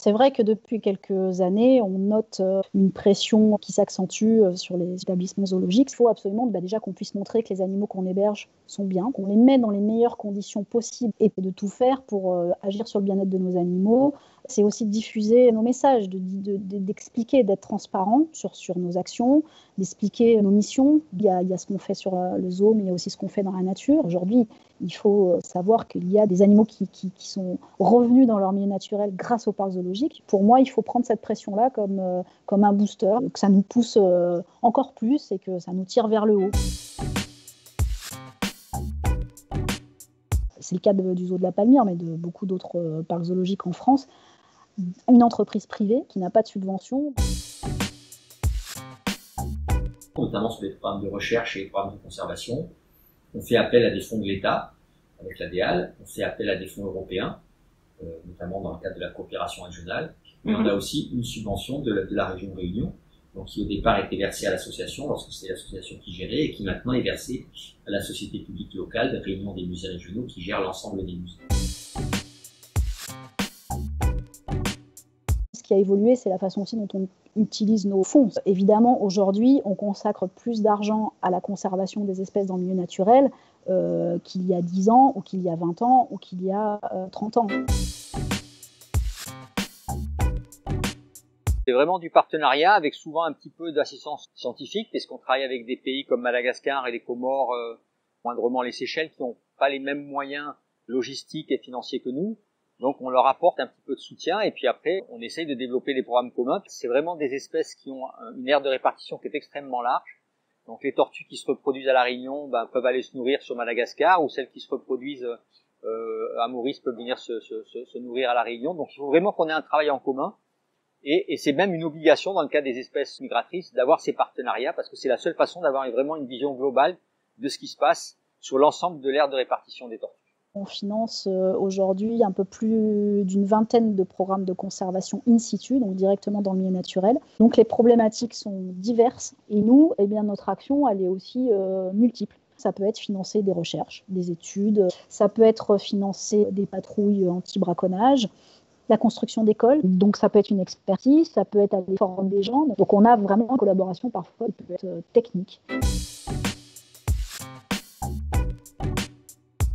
C'est vrai que depuis quelques années, on note une pression qui s'accentue sur les établissements zoologiques. Il faut absolument déjà qu'on puisse montrer que les animaux qu'on héberge sont bien, qu'on les met dans les meilleures conditions possibles et de tout faire pour agir sur le bien-être de nos animaux. C'est aussi de diffuser nos messages, d'expliquer, d'être transparent sur nos actions, d'expliquer nos missions. Il y a ce qu'on fait sur le zoo, mais il y a aussi ce qu'on fait dans la nature. Aujourd'hui, il faut savoir qu'il y a des animaux qui sont revenus dans leur milieu naturel grâce au parc zoologique. Pour moi, il faut prendre cette pression-là comme un booster, que ça nous pousse encore plus et que ça nous tire vers le haut. C'est le cas du zoo de la Palmyre, mais de beaucoup d'autres parcs zoologiques en France. Une entreprise privée qui n'a pas de subvention. Notamment sur les programmes de recherche et les programmes de conservation. On fait appel à des fonds de l'État, avec la DEAL. On fait appel à des fonds européens, notamment dans le cadre de la coopération régionale. Mais on a aussi une subvention de la région Réunion, donc qui au départ était versée à l'association, lorsque c'était l'association qui gérait, et qui maintenant est versée à la société publique locale de Réunion des musées régionaux, qui gère l'ensemble des musées. Ce qui a évolué, c'est la façon aussi dont on utilise nos fonds. Évidemment, aujourd'hui, on consacre plus d'argent à la conservation des espèces dans le milieu naturel qu'il y a 10 ans, ou qu'il y a 20 ans, ou qu'il y a 30 ans. C'est vraiment du partenariat avec souvent un petit peu d'assistance scientifique, parce qu'on travaille avec des pays comme Madagascar et les Comores, moindrement les Seychelles, qui n'ont pas les mêmes moyens logistiques et financiers que nous. Donc on leur apporte un petit peu de soutien et puis après on essaye de développer des programmes communs. C'est vraiment des espèces qui ont une aire de répartition qui est extrêmement large. Donc les tortues qui se reproduisent à La Réunion peuvent aller se nourrir sur Madagascar, ou celles qui se reproduisent à Maurice peuvent venir se nourrir à La Réunion. Donc il faut vraiment qu'on ait un travail en commun. Et c'est même une obligation dans le cas des espèces migratrices d'avoir ces partenariats, parce que c'est la seule façon d'avoir vraiment une vision globale de ce qui se passe sur l'ensemble de l'aire de répartition des tortues. On finance aujourd'hui un peu plus d'une vingtaine de programmes de conservation in situ, donc directement dans le milieu naturel. Donc les problématiques sont diverses et nous, notre action, elle est aussi multiple. Ça peut être financer des recherches, des études, ça peut être financer des patrouilles anti-braconnage, la construction d'écoles, donc ça peut être une expertise, ça peut être aller former des gens. Donc on a vraiment une collaboration parfois qui peut être technique.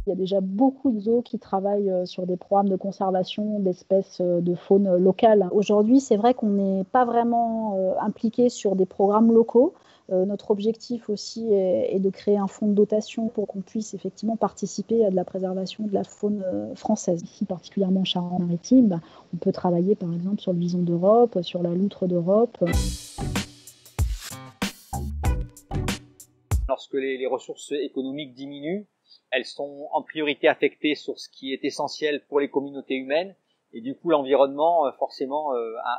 Il y a déjà beaucoup de zoos qui travaillent sur des programmes de conservation d'espèces de faune locale. Aujourd'hui, c'est vrai qu'on n'est pas vraiment impliqué sur des programmes locaux. Notre objectif aussi est de créer un fonds de dotation pour qu'on puisse effectivement participer à de la préservation de la faune française. Ici, particulièrement en Charente-Maritime, on peut travailler par exemple sur le vison d'Europe, sur la loutre d'Europe. Lorsque les ressources économiques diminuent, elles sont en priorité affectées sur ce qui est essentiel pour les communautés humaines, et du coup l'environnement forcément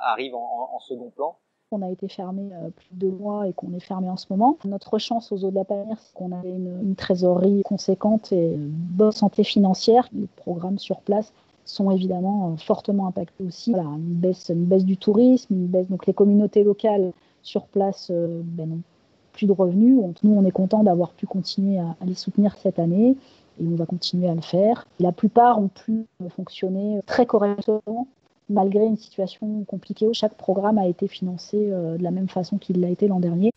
arrive en second plan. On a été fermé plus de 2 mois et qu'on est fermé en ce moment. Notre chance aux zoo de la Palmyre, c'est qu'on avait une trésorerie conséquente et une bonne santé financière. Les programmes sur place sont évidemment fortement impactés aussi. Voilà, une baisse du tourisme, donc les communautés locales sur place n'ont plus de revenus. Nous, on est content d'avoir pu continuer à les soutenir cette année et on va continuer à le faire. La plupart ont pu fonctionner très correctement malgré une situation compliquée. Chaque programme a été financé de la même façon qu'il l'a été l'an dernier.